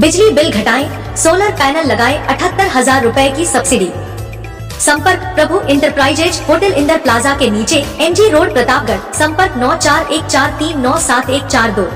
बिजली बिल घटाएं, solar panel लगाएं, 78,000 रुपए की सब्सिडी। संपर्क प्रभु इंटरप्राइजेज, होटल इंदर प्लाजा के नीचे, एमजी रोड, प्रतापगढ़। संपर्क 9414397142।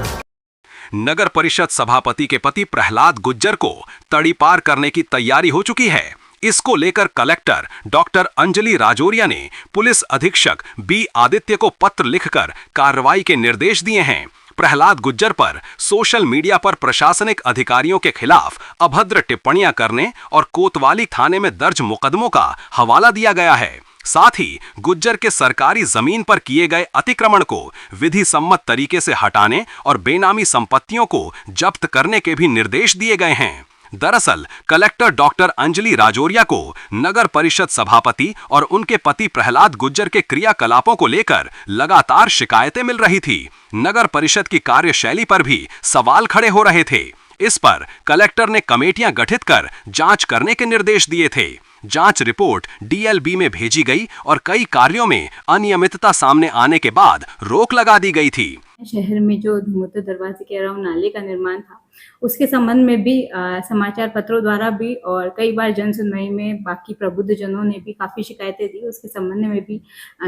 नगर परिषद सभापति के पति प्रहलाद गुज्जर को तड़ीपार करने की तैयारी हो चुकी है। इसको लेकर कलेक्टर डॉक्टर अंजलि राजौरिया ने पुलिस अधीक्षक बी आदित्य को पत्र लिखकर कार्रवाई के निर्देश दिए हैं। प्रहलाद गुज्जर पर सोशल मीडिया पर प्रशासनिक अधिकारियों के खिलाफ अभद्र टिप्पणियां करने और कोतवाली थाने में दर्ज मुकदमों का हवाला दिया गया है। साथ ही गुज्जर के सरकारी जमीन पर किए गए अतिक्रमण को विधि सम्मत तरीके से हटाने और बेनामी संपत्तियों को जब्त करने के भी निर्देश दिए गए हैं। दरअसल कलेक्टर डॉक्टर अंजलि राजौरिया को नगर परिषद सभापति और उनके पति प्रहलाद गुज्जर के क्रियाकलापों को लेकर लगातार शिकायतें मिल रही थी। नगर परिषद की कार्यशैली पर भी सवाल खड़े हो रहे थे। इस पर कलेक्टर ने कमेटियां गठित कर जांच करने के निर्देश दिए थे। जांच रिपोर्ट डीएलबी में भेजी गई और कई कार्यों में अनियमितता सामने आने के बाद रोक लगा दी गई थी। शहर में जो धुमोतर दरवाजे के अराउंड नाले का निर्माण था, उसके संबंध में भी समाचार पत्रों द्वारा भी और कई बार जन सुनवाई में बाकी प्रबुद्ध जनों ने भी काफ़ी शिकायतें दी। उसके संबंध में भी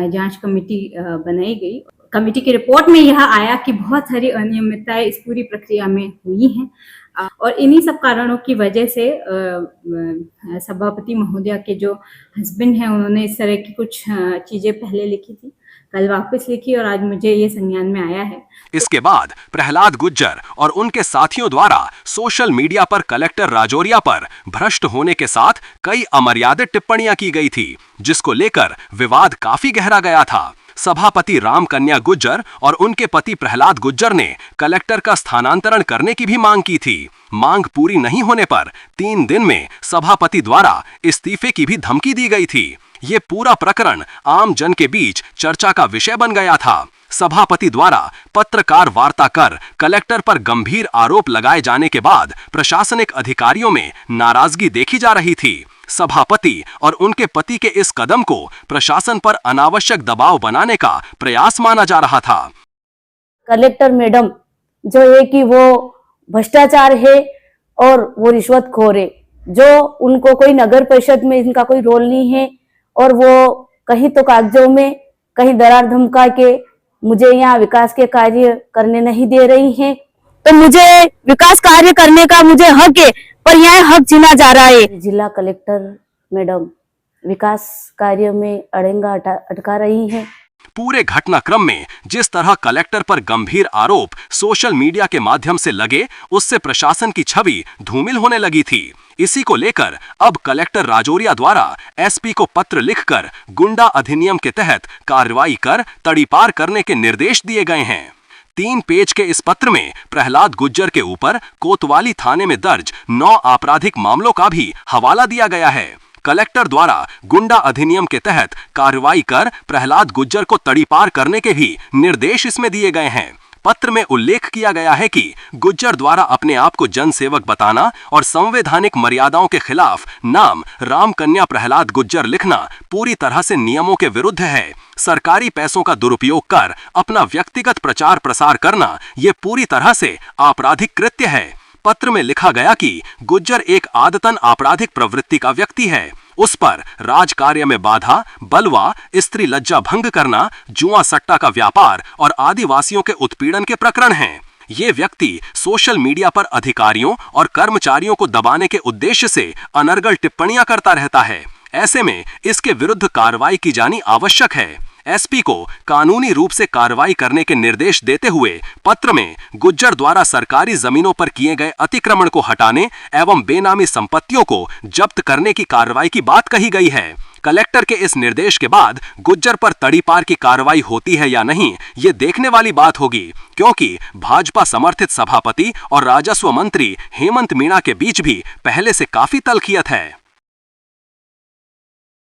जांच कमेटी बनाई गई। कमेटी की रिपोर्ट में यह आया कि बहुत सारी अनियमितताएं इस पूरी प्रक्रिया में हुई हैं और इन्हीं सब कारणों की वजह से सभापति महोदया के जो हस्बैंड हैं, उन्होंने इस तरह की कुछ चीज़ें पहले लिखी थी, कल वापस लिखी और आज मुझे ये संज्ञान में आया है। इसके बाद प्रहलाद गुज्जर और उनके साथियों द्वारा सोशल मीडिया पर कलेक्टर राजौरिया पर भ्रष्ट होने के साथ कई अमर्यादित टिप्पणियां की गई थी, जिसको लेकर विवाद काफी गहरा गया था। सभापति राम कन्या गुज्जर और उनके पति प्रहलाद गुज्जर ने कलेक्टर का स्थानांतरण करने की भी मांग की थी। मांग पूरी नहीं होने पर 3 दिन में सभापति द्वारा इस्तीफे की भी धमकी दी गई थी। ये पूरा प्रकरण आम जन के बीच चर्चा का विषय बन गया था। सभापति द्वारा पत्रकार वार्ता कर कलेक्टर पर गंभीर आरोप लगाए जाने के बाद प्रशासनिक अधिकारियों में नाराजगी देखी जा रही थी। सभापति और उनके पति के इस कदम को प्रशासन पर अनावश्यक दबाव बनाने का प्रयास माना जा रहा था। कलेक्टर मैडम जो है कि वो भ्रष्टाचार है और वो रिश्वतखोर है, जो उनको कोई नगर परिषद में इनका कोई रोल नहीं है और वो कहीं तो कागजों में कहीं दरार धमका के मुझे यहाँ विकास के कार्य करने नहीं दे रही हैं। तो मुझे विकास कार्य करने का मुझे हक है, पर यहाँ हक छीना जा रहा है। जिला कलेक्टर मैडम विकास कार्य में अड़ंगा अटका रही हैं। पूरे घटनाक्रम में जिस तरह कलेक्टर पर गंभीर आरोप सोशल मीडिया के माध्यम से लगे, उससे प्रशासन की छवि धूमिल होने लगी थी। इसी को लेकर अब कलेक्टर राजौरिया द्वारा एसपी को पत्र लिखकर गुंडा अधिनियम के तहत कार्रवाई कर तड़ीपार करने के निर्देश दिए गए हैं। 3 पेज के इस पत्र में प्रहलाद गुज्जर के ऊपर कोतवाली थाने में दर्ज 9 आपराधिक मामलों का भी हवाला दिया गया है। कलेक्टर द्वारा गुंडा अधिनियम के तहत कार्रवाई कर प्रहलाद गुज्जर को तड़ीपार करने के भी निर्देश इसमें दिए गए हैं। पत्र में उल्लेख किया गया है कि गुज्जर द्वारा अपने आप को जनसेवक बताना और संवैधानिक मर्यादाओं के खिलाफ नाम राम कन्या प्रहलाद गुज्जर लिखना पूरी तरह से नियमों के विरुद्ध है। सरकारी पैसों का दुरुपयोग कर अपना व्यक्तिगत प्रचार प्रसार करना ये पूरी तरह से आपराधिक कृत्य है। पत्र में लिखा गया कि गुज्जर एक आदतन आपराधिक प्रवृत्ति का व्यक्ति है। उस पर राजकार्य में बाधा, बलवा, स्त्री लज्जा भंग करना, जुआ सट्टा का व्यापार और आदिवासियों के उत्पीड़न के प्रकरण हैं। ये व्यक्ति सोशल मीडिया पर अधिकारियों और कर्मचारियों को दबाने के उद्देश्य से अनर्गल टिप्पणियां करता रहता है। ऐसे में इसके विरुद्ध कार्रवाई की जानी आवश्यक है। एसपी को कानूनी रूप से कार्रवाई करने के निर्देश देते हुए पत्र में गुज्जर द्वारा सरकारी जमीनों पर किए गए अतिक्रमण को हटाने एवं बेनामी संपत्तियों को जब्त करने की कार्रवाई की बात कही गई है। कलेक्टर के इस निर्देश के बाद गुज्जर पर तड़ीपार की कार्रवाई होती है या नहीं, ये देखने वाली बात होगी, क्योंकि भाजपा समर्थित सभापति और राजस्व मंत्री हेमंत मीणा के बीच भी पहले से काफी तल्खियत है।